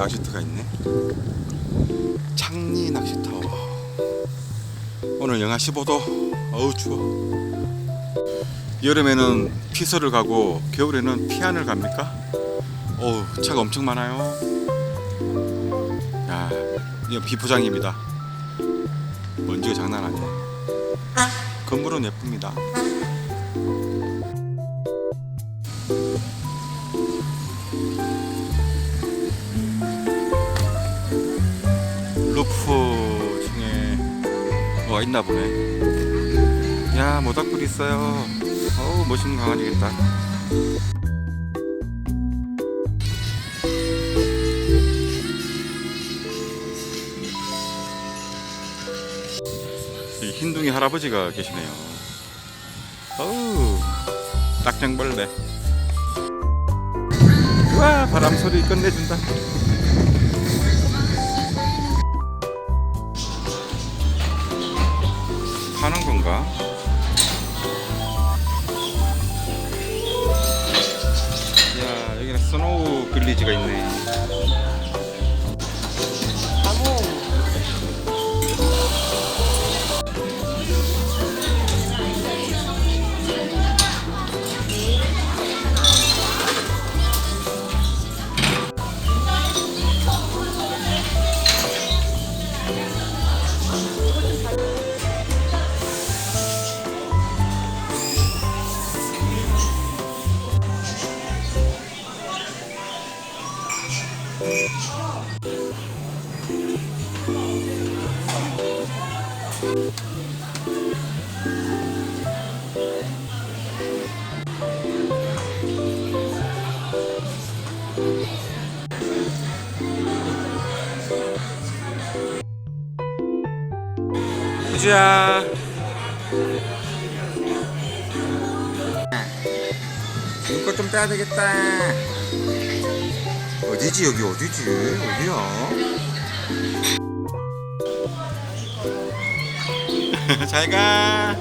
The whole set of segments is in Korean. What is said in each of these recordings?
낚시터가 있네. 창리 낚시터. 오늘 영하 15도. 어우 추워. 여름에는 피서를 가고 겨울에는 피안을 갑니까? 어우 차가 엄청 많아요. 야, 이거 비포장입니다. 먼지가 장난 아니에요. 건물은 예쁩니다. 루프 중에 뭐가 있나 보네. 야, 모닥불 있어요. 어우, 멋있는 강아지겠다. 이 흰둥이 할아버지가 계시네요. 어우, 딱정벌레. 와, 바람 소리 끝내준다. 파는 건가? 야, 여기는 스노우 빌리지가 있네. 유주야, 눈꺼 좀 빼야 되겠다. 어디지? 여기 어디지? 어디야? 잘 가.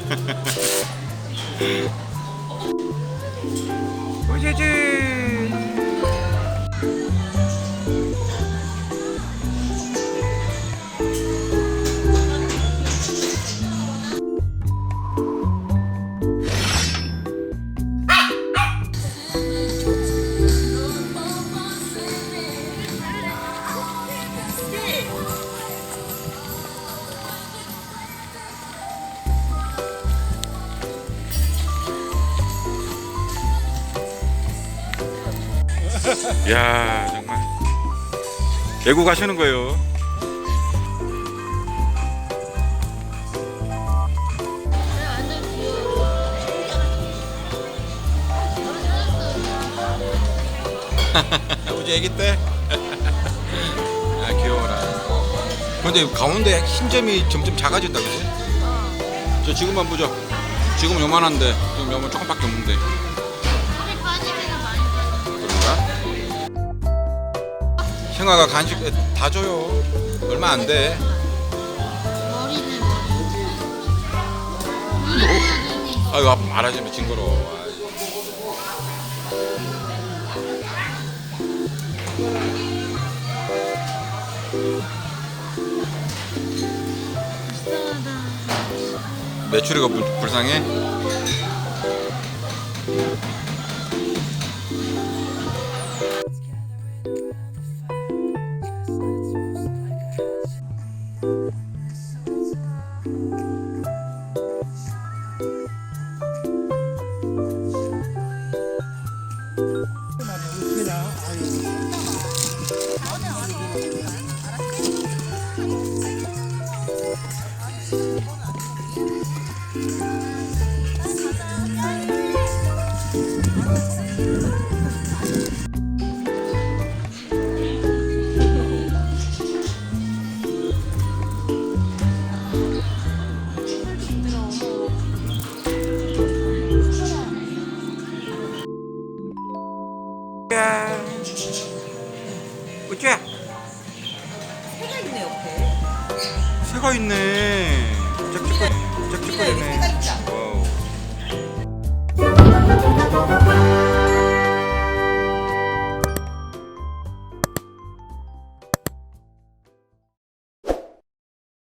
우주주. 야, 정말 외국 가시는 거예요. 우리 애기 때. 아, 귀여워라. 근데 가운데 흰 점이 점점 작아진다, 그치? 저 지금만 보죠. 지금 요만한데 지금 요만 조금밖에 없는데. 형아가 간식 다 줘요. 얼마 안 돼. 머리는 아이고, 말하자면 징그러워. 메추리가 불쌍해? 쭈쭈야. 새가 있네 옆에. 새가 있네. 짝짝거리네. 우리가 여기 새가 있다. 와우.